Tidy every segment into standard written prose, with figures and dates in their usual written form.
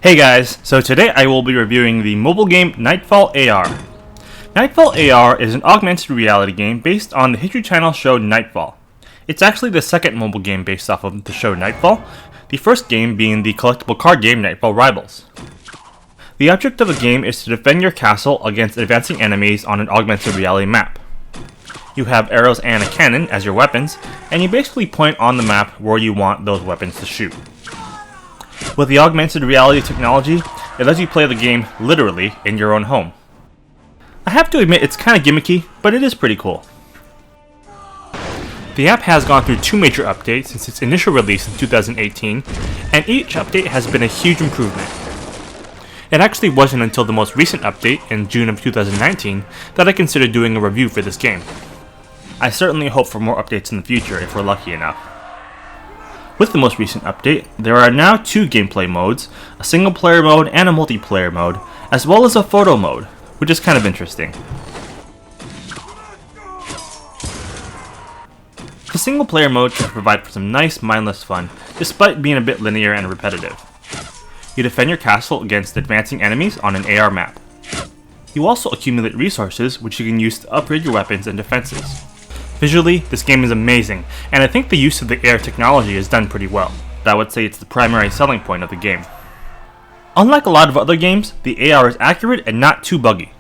Hey guys, so today I will be reviewing the mobile game Nightfall AR. Nightfall AR is an augmented reality game based on the History Channel show Nightfall. It's actually the second mobile game based off of the show Nightfall, the first game being the collectible card game Nightfall Rivals. The object of the game is to defend your castle against advancing enemies on an augmented reality map. You have arrows and a cannon as your weapons, and you basically point on the map where you want those weapons to shoot. With the augmented reality technology, it lets you play the game literally in your own home. I have to admit it's kinda gimmicky, but it is pretty cool. The app has gone through two major updates since its initial release in 2018, and each update has been a huge improvement. It actually wasn't until the most recent update in June of 2019 that I considered doing a review for this game. I certainly hope for more updates in the future if we're lucky enough. With the most recent update, there are now two gameplay modes, a single player mode and a multiplayer mode, as well as a photo mode, which is kind of interesting. The single player mode can provide for some nice mindless fun, despite being a bit linear and repetitive. You defend your castle against advancing enemies on an AR map. You also accumulate resources which you can use to upgrade your weapons and defenses. Visually, this game is amazing, and I think the use of the AR technology is done pretty well. I would say it's the primary selling point of the game. Unlike a lot of other games, the AR is accurate and not too buggy.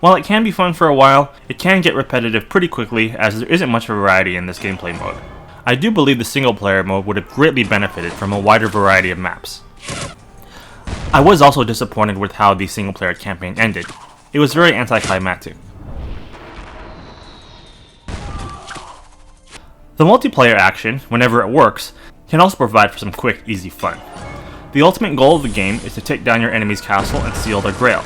While it can be fun for a while, it can get repetitive pretty quickly as there isn't much variety in this gameplay mode. I do believe the single player mode would have greatly benefited from a wider variety of maps. I was also disappointed with how the single player campaign ended. It was very anticlimactic. The multiplayer action, whenever it works, can also provide for some quick, easy fun. The ultimate goal of the game is to take down your enemy's castle and steal their grail.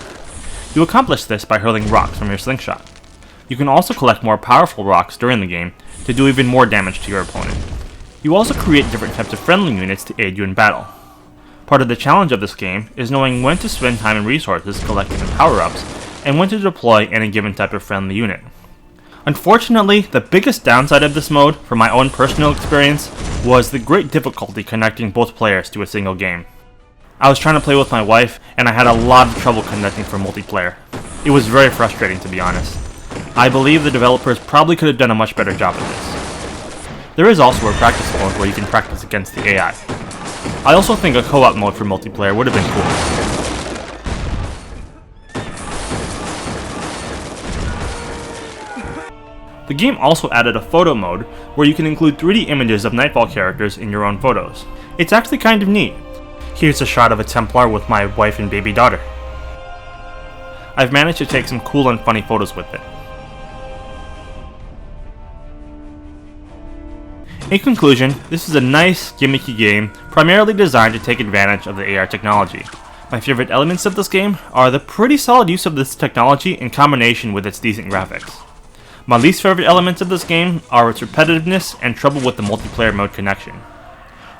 You accomplish this by hurling rocks from your slingshot. You can also collect more powerful rocks during the game to do even more damage to your opponent. You also create different types of friendly units to aid you in battle. Part of the challenge of this game is knowing when to spend time and resources collecting the power-ups and when to deploy any given type of friendly unit. Unfortunately, the biggest downside of this mode, from my own personal experience, was the great difficulty connecting both players to a single game. I was trying to play with my wife, and I had a lot of trouble connecting for multiplayer. It was very frustrating, to be honest. I believe the developers probably could have done a much better job of this. There is also a practice mode where you can practice against the AI. I also think a co-op mode for multiplayer would have been cool. The game also added a photo mode where you can include 3D images of Nightfall characters in your own photos. It's actually kind of neat. Here's a shot of a Templar with my wife and baby daughter. I've managed to take some cool and funny photos with it. In conclusion, this is a nice, gimmicky game, primarily designed to take advantage of the AR technology. My favorite elements of this game are the pretty solid use of this technology in combination with its decent graphics. My least favorite elements of this game are its repetitiveness and trouble with the multiplayer mode connection.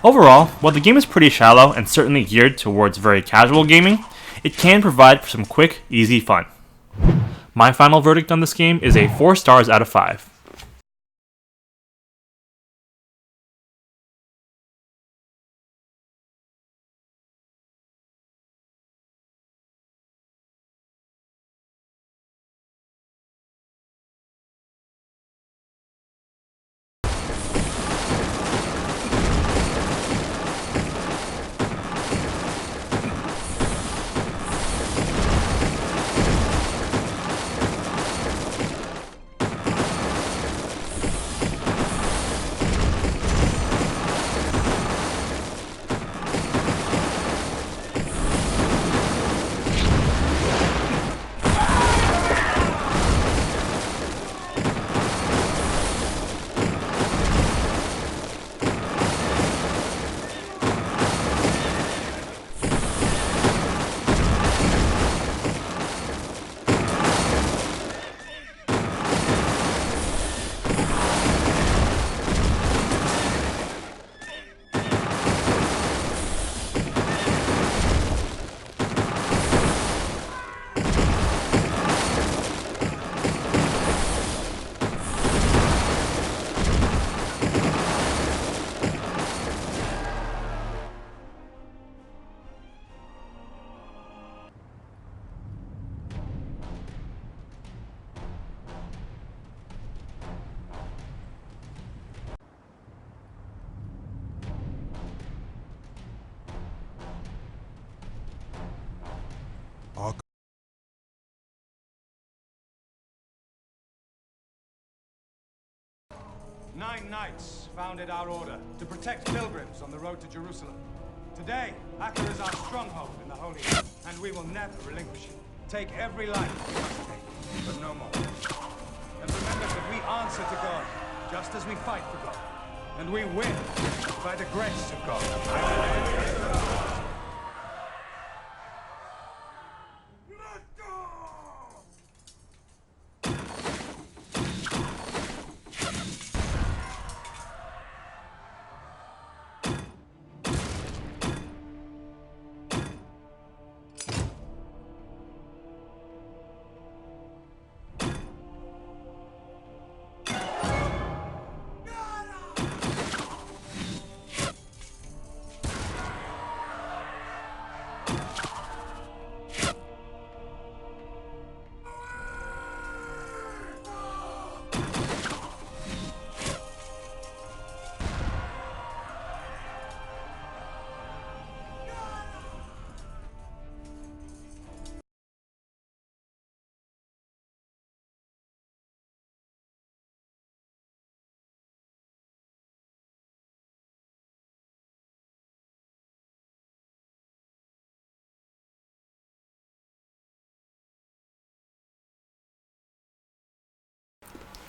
Overall, while the game is pretty shallow and certainly geared towards very casual gaming, it can provide for some quick, easy fun. My final verdict on this game is a 4 stars out of 5. 9 knights founded our order to protect pilgrims on the road to Jerusalem. Today, Acre is our stronghold in the Holy Land, and we will never relinquish it. Take every life we must take, but no more. And remember that we answer to God, just as we fight for God. And we win by the grace of God.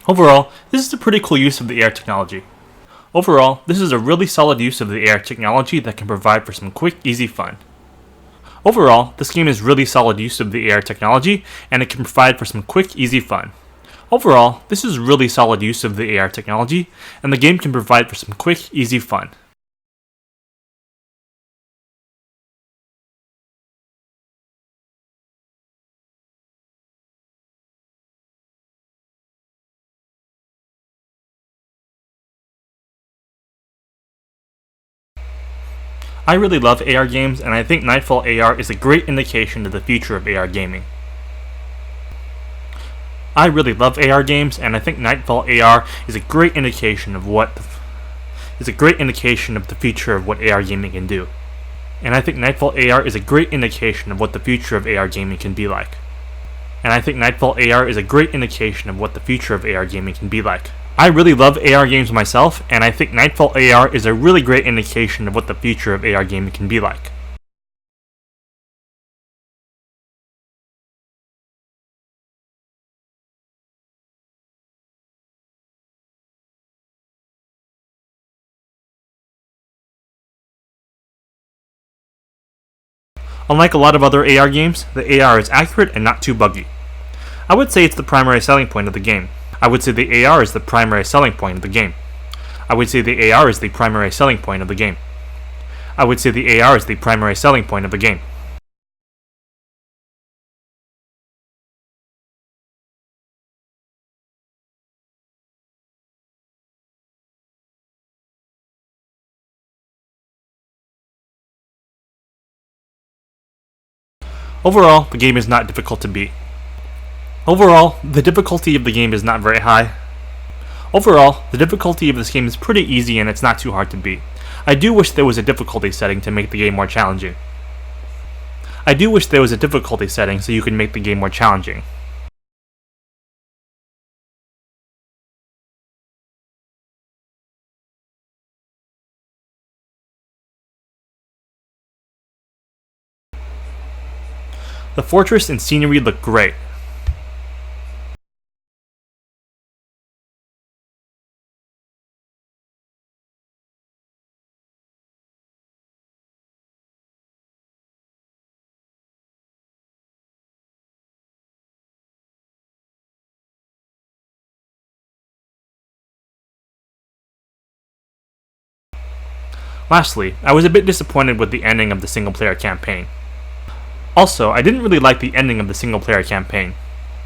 Overall, this is a pretty cool use of the AR technology. Overall, this is a really solid use of the AR technology that can provide for some quick, easy fun. Overall, this game is really solid use of the AR technology, and it can provide for some quick, easy fun. Overall, this is really solid use of the AR technology, and the game can provide for some quick, easy fun. I really love AR games, and I think Nightfall AR is a great indication of the future of AR gaming. I really love AR games, and I think Nightfall AR is a great indication of the future of what AR gaming can do. And I think Nightfall AR is a great indication of what the future of AR gaming can be like. And I think Nightfall AR is a great indication of what the future of AR gaming can be like. I really love AR games myself, and I think Nightfall AR is a really great indication of what the future of AR gaming can be like. Unlike a lot of other AR games, the AR is accurate and not too buggy. I would say it's the primary selling point of the game. I would say the AR is the primary selling point of the game. I would say the AR is the primary selling point of the game. I would say the AR is the primary selling point of the game. Overall, the game is not difficult to beat. Overall, the difficulty of the game is not very high. Overall, the difficulty of this game is pretty easy and it's not too hard to beat. I do wish there was a difficulty setting to make the game more challenging. I do wish there was a difficulty setting so you could make the game more challenging. The fortress and scenery look great. Lastly, I was a bit disappointed with the ending of the single-player campaign. Also, I didn't really like the ending of the single-player campaign.